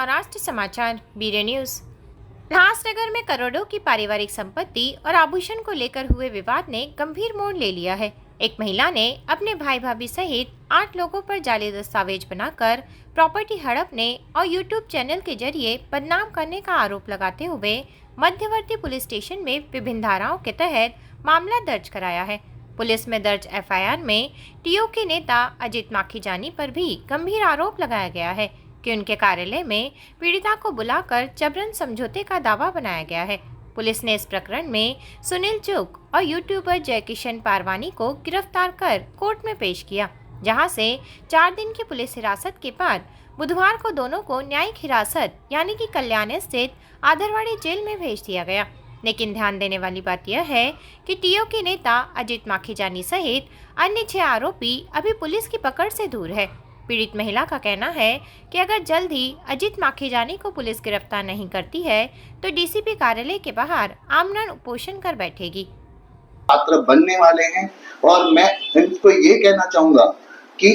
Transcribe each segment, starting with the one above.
सौराष्ट्र समाचार bureau news. Ulhasnagar में करोड़ों की पारिवारिक संपत्ति और आभूषण को लेकर हुए विवाद ने गंभीर मोड़ ले लिया है। एक महिला ने अपने भाई भाभी सहित 8 लोगों पर जाली दस्तावेज बनाकर प्रॉपर्टी हड़पने और यूट्यूब चैनल के जरिए बदनाम करने का आरोप लगाते हुए मध्यवर्ती पुलिस स्टेशन में विभिन्न धाराओं के तहत मामला दर्ज कराया है। पुलिस में दर्ज एफआईआर में टीओ के नेता अजित माखीजानी पर भी गंभीर आरोप लगाया गया है कि उनके कार्यालय में पीड़िता को बुलाकर जबरन समझौते का दावा बनाया गया है। पुलिस ने इस प्रकरण में सुनील चुग और यूट्यूबर जयकिशन पारवानी को गिरफ्तार कर कोर्ट में पेश किया, जहां से 4 दिन की पुलिस हिरासत के बाद बुधवार को दोनों को न्यायिक हिरासत यानी कि कल्याण स्थित आदरवाड़ी जेल में भेज दिया गया। लेकिन ध्यान देने वाली बात यह है कि टीओ के नेता अजित माखीजानी सहित अन्य 6 आरोपी अभी पुलिस की पकड़ से दूर है। पीड़ित महिला का कहना है कि अगर जल्द ही अजित माखीजानी को पुलिस गिरफ्तार नहीं करती है तो डीसीपी कार्यालय के बाहर आमरण उपोषण कर बैठेगी। पात्र बनने वाले हैं और मैं इनको ये कहना चाहूंगा कि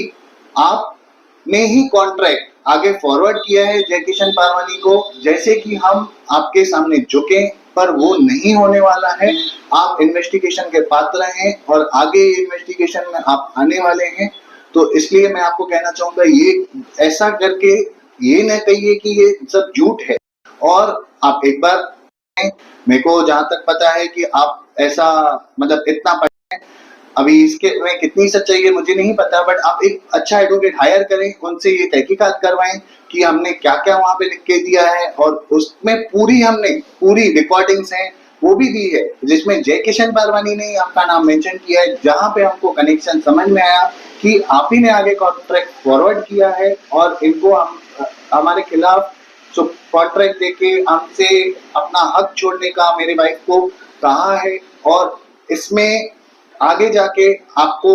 आपने ही कॉन्ट्रैक्ट आगे फॉरवर्ड किया है जयकिशन पारवानी को, जैसे कि हम आपके सामने झुके पर वो नहीं होने वाला है। आप इन्वेस्टिगेशन के पात्र हैं और आगे इन्वेस्टिगेशन में आप आने वाले हैं, तो इसलिए मैं आपको कहना चाहूंगा ये ऐसा करके ये न कहिए कि ये सब झूठ है। और आप एक बार, मेरे को जहां तक पता है कि आप ऐसा मतलब इतना पढ़े हैं, अभी इसके में कितनी सच्चाई है मुझे नहीं पता, बट आप एक अच्छा एडवोकेट हायर करें, उनसे ये तहकीकात करवाएं कि हमने क्या क्या वहां पे लिख के दिया है, और उसमें पूरी रिकॉर्डिंग्स हैं वो भी दी है जिसमें जयकिशन पारवानी ने आपका नाम मेंशन किया है, जहां पे हमको कनेक्शन समझ में आया कि आप ही ने आगे कॉन्ट्रैक्ट फॉरवर्ड किया है और इनको हमारे खिलाफ जो कॉन्ट्रैक्ट देके हमसे अपना हक छोड़ने का मेरे वाइफ को कहा है। और इसमें आगे जाके आपको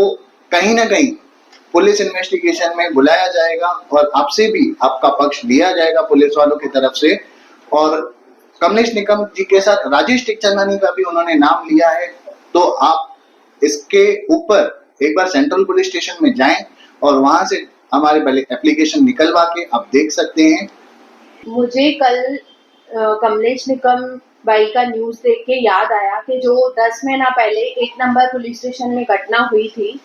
कहीं ना कहीं पुलिस इन्वेस्टिगेशन में बुलाया जाएगा और आपसे भी आपका पक्ष लिया जाएगा पुलिस वालों की तरफ से। और कमलेश निकम जी के साथ राजेश टिकचंदानी का भी उन्होंने नाम लिया है, तो आप इसके ऊपर एक बार सेंट्रल पुलिस स्टेशन में जाएं और वहां से हमारे एप्लीकेशन निकलवा के आप देख सकते हैं। मुझे कल कमलेश निकम भाई का न्यूज देख के याद आया कि जो 10 महीना पहले 1 नंबर पुलिस स्टेशन में घटना हुई थी,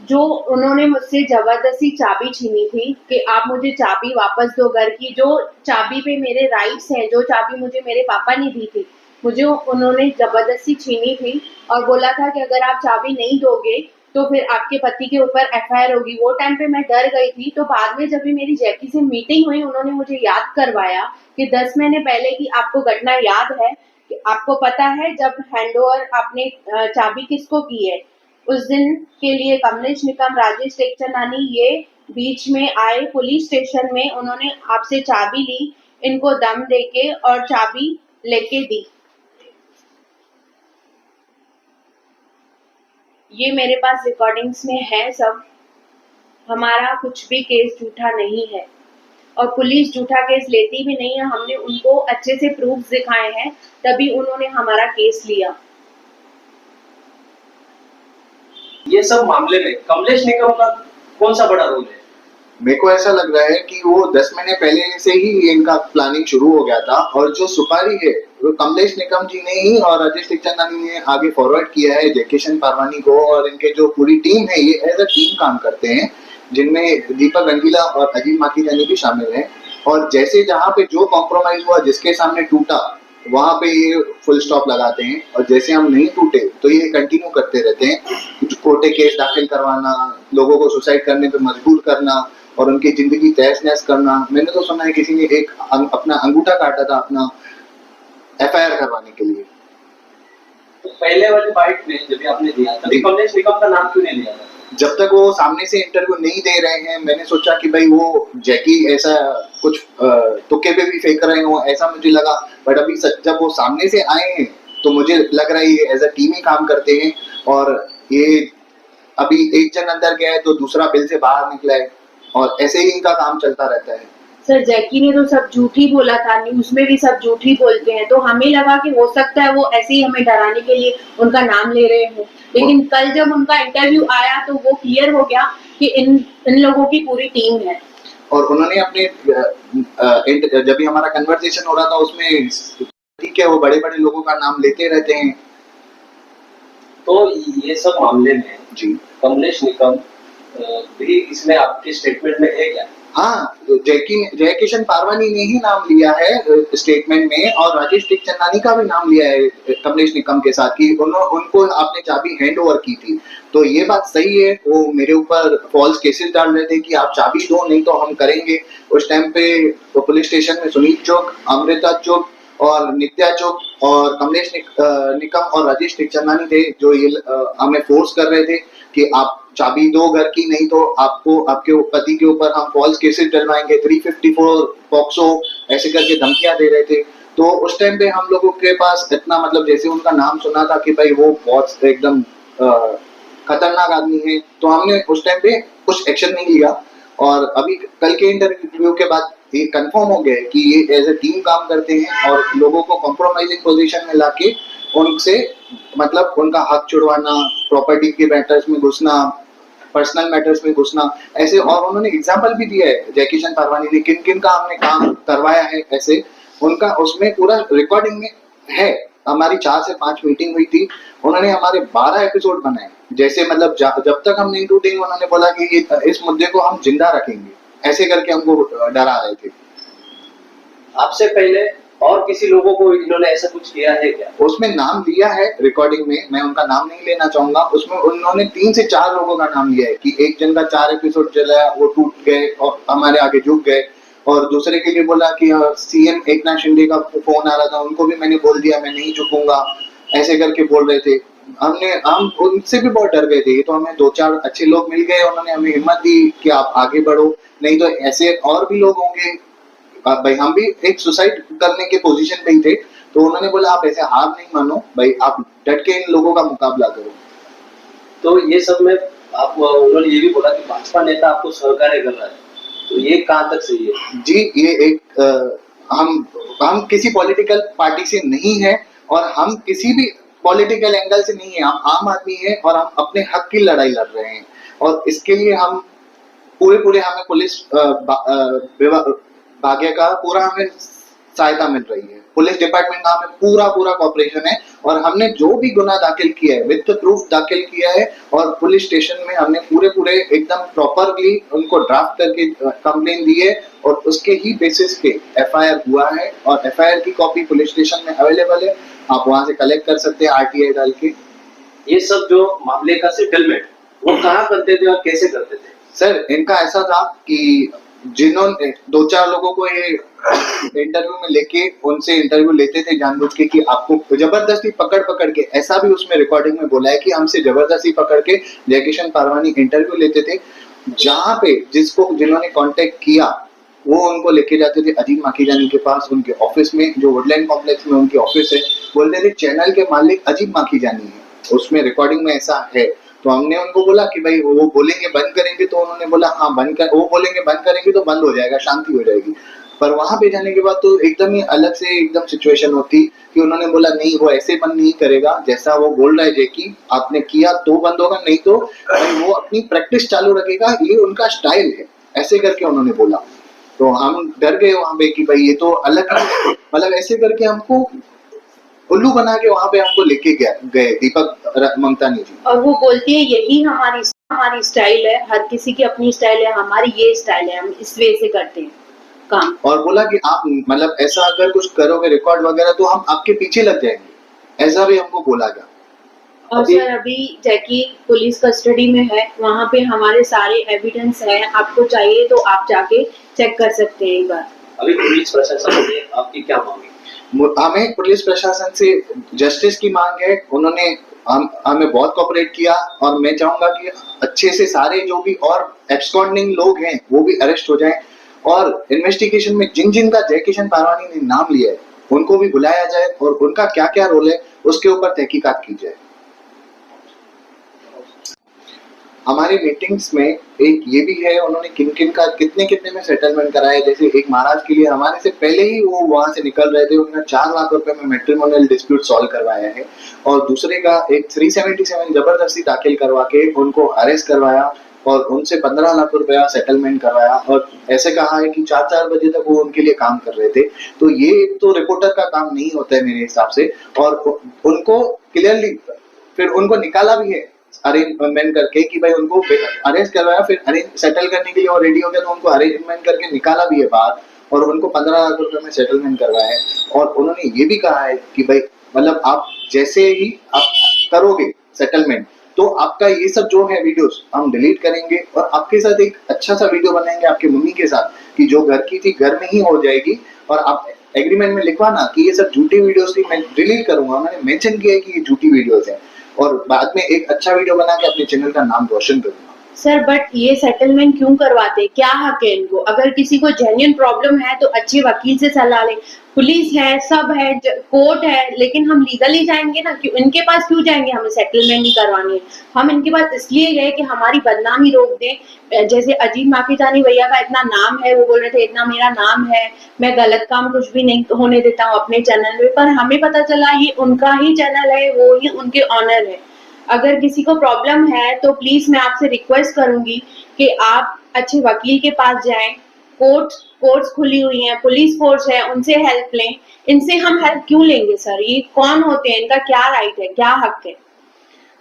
जो उन्होंने मुझसे जबरदस्ती चाबी छीनी थी कि आप मुझे चाबी वापस दो घर की, जो चाबी पे मेरे राइट्स हैं, जो चाबी मुझे मेरे पापा ने दी थी, मुझे उन्होंने जबरदस्ती छीनी थी और बोला था कि अगर आप चाबी नहीं दोगे तो फिर आपके पति के ऊपर एफआईआर होगी। वो टाइम पे मैं डर गई थी, तो बाद में जब भी मेरी जैकी से मीटिंग हुई, उन्होंने मुझे याद करवाया कि 10 महीने पहले की आपको घटना याद है, कि आपको पता है जब हैंडओवर आपने चाबी किसको की है। उस दिन के लिए कमलेश निकम, राजेश टेकचंदानी ये बीच में आए पुलिस स्टेशन में, उन्होंने आपसे चाबी ली, इनको दम देके और चाबी लेके दी। ये मेरे पास रिकॉर्डिंग्स में है सब। हमारा कुछ भी केस झूठा नहीं है और पुलिस झूठा केस लेती भी नहीं है। हमने उनको अच्छे से प्रूफ दिखाए हैं, तभी उन्होंने हमारा केस लिया। ये सब मामले में कमलेश निकम का कौन सा बड़ा रोल है? मेरे को ऐसा लग रहा है कि वो 10 महीने पहले से ही इनका प्लानिंग शुरू हो गया था, और जो सुपारी है वो कमलेश निकम जी ने ही और राजेश टिकचंदानी ने आगे फॉरवर्ड किया है जयकिशन पारवानी को। और इनके जो पूरी टीम है ये एज अ टीम काम करते हैं, जिनमें दीपक रंगीला और अजीत माखीजानी भी शामिल हैं। और जैसे जहाँ पे जो कॉम्प्रोमाइज हुआ, जिसके सामने टूटा, वहां पे ये फुल स्टॉप लगाते हैं, और जैसे हम नहीं टूटे तो ये कंटिन्यू करते रहते हैं। कोर्टे केस दाखिल करवाना, लोगों को सुसाइड करने पे मजबूर करना और उनकी जिंदगी तहस नहस करना। मैंने तो सुना है किसी ने एक अपना अंगूठा काटा था अपना एफआईआर करवाने के लिए। तो पहले वाली बाइट में जब आपने दिया था, कमलेश निकम का नाम क्यों नहीं लिया था? जब तक वो सामने से इंटरव्यू नहीं दे रहे हैं, मैंने सोचा कि भाई वो जैकी ऐसा कुछ तुक्के पे भी फेंक रहे हो, ऐसा मुझे लगा। बट अभी जब वो सामने से आए हैं तो मुझे लग रहा है ये एज अ टीम ही काम करते हैं। और ये अभी एक जन अंदर गया है तो दूसरा बिल से बाहर निकला है, और ऐसे ही इनका काम चलता रहता है। सर, जैकी ने तो सब झूठ ही बोला था, न्यूज में भी सब झूठ ही बोलते हैं, तो हमें लगा कि हो सकता है वो ऐसे ही हमें डराने के लिए उनका नाम ले रहे हो। लेकिन कल जब उनका इंटरव्यू आया तो वो क्लियर हो गया कि इन लोगों की पूरी टीम है। और उन्होंने अपने जब भी हमारा कन्वर्सेशन हो रहा था उसमें, ठीक है, वो बड़े बड़े लोगों का नाम लेते रहते हैं। तो ये सब मामले में जी कमलेश निकम भी इसमें आपके स्टेटमेंट में है क्या? हाँ, जयकिशन पारवानी ने ही नाम लिया है स्टेटमेंट में, और राजेश टिकचंदानी का भी नाम लिया है कमलेश निकम के साथ कि उनको आपने चाबी हैंड ओवर की थी। तो ये बात सही है, वो मेरे ऊपर फॉल्स केसेस डाल रहे थे कि आप चाबी दो नहीं तो हम करेंगे। उस टाइम पे तो पुलिस स्टेशन में सुनील चौक, अमृता चौक और नित्या चौक और कमलेश निकम और राजेश टिकचंदानी थे जो ये हमें फोर्स कर रहे थे कि आप चाबी दो घर की, नहीं तो आपको आपके पति के ऊपर हम फॉल्स केसेस डलवाएंगे, 354 पॉक्सो ऐसे करके धमकियां दे रहे थे। तो उस टाइम पे हम लोगों के पास इतना, मतलब जैसे उनका नाम सुना था कि भाई वो बहुत एकदम खतरनाक आदमी है, तो हमने उस टाइम पे कुछ एक्शन नहीं लिया। और अभी कल के इंटरव्यू के बाद ये कंफर्म हो गया कि ये एज ए टीम काम करते हैं और लोगों को कॉम्प्रोमाइजिंग पोजीशन में लाके उनसे मतलब उनका हक छुड़वाना, प्रॉपर्टी के मैटर्स में घुसना, पर्सनल मैटर्स में घुसना, ऐसे। और उन्होंने एग्जाम्पल भी दिया है जयकिशन पारवानी ने किन किन का हमने काम करवाया है, ऐसे उनका उसमें पूरा रिकॉर्डिंग में है। हमारी 4 से 5 मीटिंग हुई थी, उन्होंने हमारे 12 एपिसोड बनाए। जैसे मतलब जब तक हम नहीं टूटेंगे, उन्होंने बोला कि इस मुद्दे को हम जिंदा रखेंगे, ऐसे करके हमको डरा रहे थे। आपसे पहले और किसी लोगों को इन्होंने ऐसा कुछ किया है क्या? उसमें नाम लिया है रिकॉर्डिंग में, मैं उनका नाम नहीं लेना चाहूंगा। उसमें उन्होंने 3 से 4 लोगों का नाम लिया है कि एक जन का 4 एपिसोड चला, वो टूट गए और हमारे आगे झुक गए। और दूसरे के लिए बोला कि सीएम एकनाथ शिंदे का फोन आ रहा था, उनको भी मैंने बोल दिया मैं नहीं झुकूंगा, ऐसे करके बोल रहे थे। हम उनसे भी बहुत डर गए थे। तो हमें 2-4 अच्छे लोग मिल गए, उन्होंने हमें हिम्मत दी कि आप आगे बढ़ो, नहीं तो ऐसे और भी लोग होंगे। भाई हम भी एक सुसाइड करने के पोजीशन पे ही थे, तो उन्होंने बोला आप ऐसे हार नहीं मानो भाई, आप डट के इन लोगों का मुकाबला करो। तो ये सब में आप, उन्होंने ये भी बोला कि भाजपा नेता आपको सहकार्य कर रहा है, तो ये कहाँ तक सही है? जी, ये एक हम किसी पॉलिटिकल पार्टी से नहीं है और हम किसी भी पॉलिटिकल एंगल से नहीं है। हम आम आदमी है और हम अपने हक की लड़ाई लड़ रहे हैं, और इसके लिए हम पूरे हमें पुलिस भाग्य का पूरा हमें सहायता मिल रही है। पुलिस डिपार्टमेंट का हमें पूरा कॉपरेशन है, और हमने जो भी गुना दाखिल किया है विद प्रूफ दाखिल किया है, और पुलिस स्टेशन में हमने पूरे एकदम प्रॉपरली उनको ड्राफ्ट करके कंप्लेन दी है, और उसके ही बेसिस पे एफआईआर हुआ है। और एफआईआर की कॉपी पुलिस स्टेशन में अवेलेबल है, आप वहां से कलेक्ट कर सकते हैं आरटीआई डाल के। ये सब जो मामले का सेटलमेंट वो कहाँ करते थे और कैसे करते थे? सर, इनका ऐसा था कि जिन्होंने 2-4 लोगों को ये इंटरव्यू में लेके उनसे इंटरव्यू लेते थे जानबूझ के कि आपको जबरदस्ती पकड़ के, ऐसा भी उसमें रिकॉर्डिंग में बोला है कि हमसे जबरदस्ती पकड़ के जयकिशन पारवानी इंटरव्यू लेते थे। जहाँ पे जिन्होंने कांटेक्ट किया वो उनको लेके जाते थे अजीत माखीजानी के पास, उनके ऑफिस में, जो वुडलैंड कॉम्प्लेक्स में उनकी ऑफिस है। बोलते थे चैनल के मालिक अजीत माखीजानी है, उसमें रिकॉर्डिंग में ऐसा है। तो हमने उनको बोला कि भाई वो बोलेंगे बंद करेंगे, तो उन्होंने बोला हाँ वो बोलेंगे बंद करेंगे तो बंद हो जाएगा, शांति हो जाएगी। पर वहां पे जाने के बाद तो एकदम ही अलग से एकदम सिचुएशन होती कि उन्होंने बोला नहीं, वो ऐसे बंद नहीं करेगा जैसा वो बोल रहा है जैकी, आपने किया तो बंद होगा, नहीं तो भाई वो अपनी प्रैक्टिस चालू रखेगा, ये उनका स्टाइल है, ऐसे करके उन्होंने बोला। तो हम डर गए वहां पे कि भाई ये तो अलग, मतलब ऐसे करके हमको उल्लू बना के वहां पे हमको लेके गए दीपक ममतानी जी। और वो बोलती है यही हमारी स्टाइल है, हर किसी की अपनी स्टाइल है, हमारी ये स्टाइल है, हम इस वे से करते हैं काम। और बोला कि आप मतलब ऐसा अगर कुछ करोगे रिकॉर्ड वगैरह तो हम आपके पीछे लग जाएंगे, ऐसा भी हमको बोला गया। और सर अभी जैकी पुलिस कस्टडी में है, वहाँ पे हमारे सारे एविडेंस हैं, आपको चाहिए तो आप जाके चेक कर सकते हैं एक बार। अभी पुलिस प्रशासन से आपकी क्या मांग है? हमें पुलिस प्रशासन से जस्टिस की मांग है। उन्होंने हमें बहुत कोऑपरेट किया, और मैं चाहूंगा कि अच्छे से सारे जो भी और एब्सकॉन्डिंग लोग हैं वो भी अरेस्ट हो जाएं, और इन्वेस्टिगेशन में जिन का जयकिशन पारवानी ने नाम लिया है उनको भी बुलाया जाए, और उनका क्या क्या रोल है उसके ऊपर तहकीकात की जाए। हमारी मीटिंग्स में एक ये भी है, उन्होंने किन का कितने में सेटलमेंट कराया। जैसे एक महाराज के लिए हमारे से पहले ही वो वहां से निकल रहे थे, उन्होंने 4 लाख रुपए में मैट्रिमोनियल डिस्प्यूट सॉल्व करवाया है, और दूसरे का एक 377 जबरदस्ती दाखिल करवा के उनको अरेस्ट करवाया, और उनसे 15 लाख रुपया सेटलमेंट करवाया और ऐसे कहा है कि 4-4 बजे तक वो उनके लिए काम कर रहे थे। तो ये तो रिपोर्टर का काम नहीं होता है मेरे हिसाब से। और उनको क्लियरली फिर उनको निकाला भी है अरेंजमेंट करके कि भाई उनको अरेंज करवाया, फिर अरेंज सेटल करने के लिए और रेडी हो गया तो उनको अरेंजमेंट करके निकाला भी है बाहर और उनको 15 लाख रुपए में सेटलमेंट करवाया है। और उन्होंने ये भी कहा है कि भाई मतलब आप जैसे ही आप करोगे सेटलमेंट तो आपका ये सब जो है वीडियोस हम डिलीट करेंगे और आपके साथ एक अच्छा सा वीडियो बनाएंगे आपके मम्मी के साथ कि जो घर की थी घर में ही हो जाएगी। और आप एग्रीमेंट में लिखवाना कि ये सब झूठी वीडियोस थी, मैं डिलीट करूंगा। उन्होंने मेंशन किया है कि ये झूठी वीडियोस है और बाद में एक अच्छा वीडियो बना के अपने चैनल का नाम रोशन करूंगा। सर बट ये सेटलमेंट क्यों करवाते, क्या हक है इनको? अगर किसी को जेन्युइन प्रॉब्लम है तो अच्छे वकील से सलाह लें। पुलिस है, सब है, कोर्ट है, लेकिन हम लीगली जाएंगे ना, क्यों इनके पास क्यों जाएंगे? हमें सेटलमेंट नहीं करवानी है। हम इनके पास इसलिए गए कि हमारी बदनामी रोक दें। जैसे अजीत माखीजानी भैया का इतना नाम है, वो बोल रहे थे इतना मेरा नाम है, मैं गलत काम कुछ भी नहीं होने देता हूँ अपने चैनल में, पर हमें पता चला ये उनका ही चैनल है, वो ही उनके ऑनर है। अगर किसी को प्रॉब्लम है तो प्लीज मैं आपसे रिक्वेस्ट करूंगी कि आप अच्छे वकील के पास जाएं। कोर्ट्स खुली हुई हैं, पुलिस फोर्स है, उनसे हेल्प लें। इनसे हम हेल्प क्यों लेंगे सर? ये कौन होते हैं? इनका क्या राइट है, क्या हक है?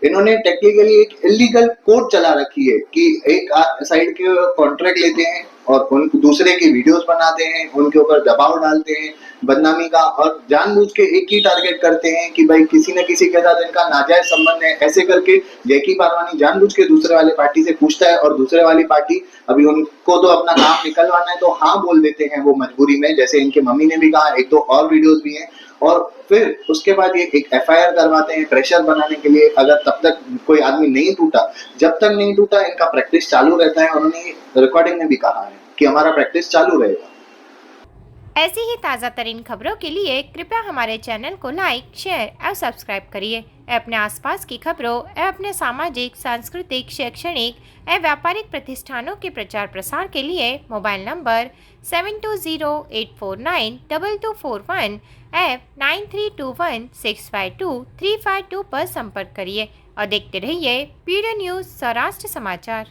इन्होंने टेक्निकली एक इलीगल कोर्ट चला रखी है कि एक साइड के कॉन्ट्रैक्ट लेते हैं और उन दूसरे की वीडियोस बनाते हैं, उनके ऊपर दबाव डालते हैं बदनामी का और जानबूझ के एक ही टारगेट करते हैं कि भाई किसी न किसी के साथ इनका नाजायज संबंध है। ऐसे करके जैकी पारवानी जानबूझ के दूसरे वाले पार्टी से पूछता है और दूसरे वाली पार्टी अभी उनको तो अपना काम निकलवाना है तो हाँ बोल देते हैं वो मजबूरी में, जैसे इनकी मम्मी ने भी कहा। एक दो और वीडियोस भी हैं और फिर उसके बाद ये एक एफआईआर करवाते हैं प्रेशर बनाने के लिए। अगर तब तक कोई आदमी नहीं टूटा, जब तक नहीं टूटा इनका प्रैक्टिस चालू रहता है। उन्होंने रिकॉर्डिंग में भी कहा है कि हमारा प्रैक्टिस चालू रहेगा। ऐसी ही ताज़ा तरीन खबरों के लिए कृपया हमारे चैनल को लाइक, शेयर और सब्सक्राइब करिए। अपने आसपास की खबरों और अपने सामाजिक, सांस्कृतिक, शैक्षणिक एवं व्यापारिक प्रतिष्ठानों के प्रचार प्रसार के लिए मोबाइल नंबर 7208492241 एवं 9321652352 पर संपर्क करिए और देखते रहिए पीडीओ न्यूज़ सौराष्ट्र समाचार।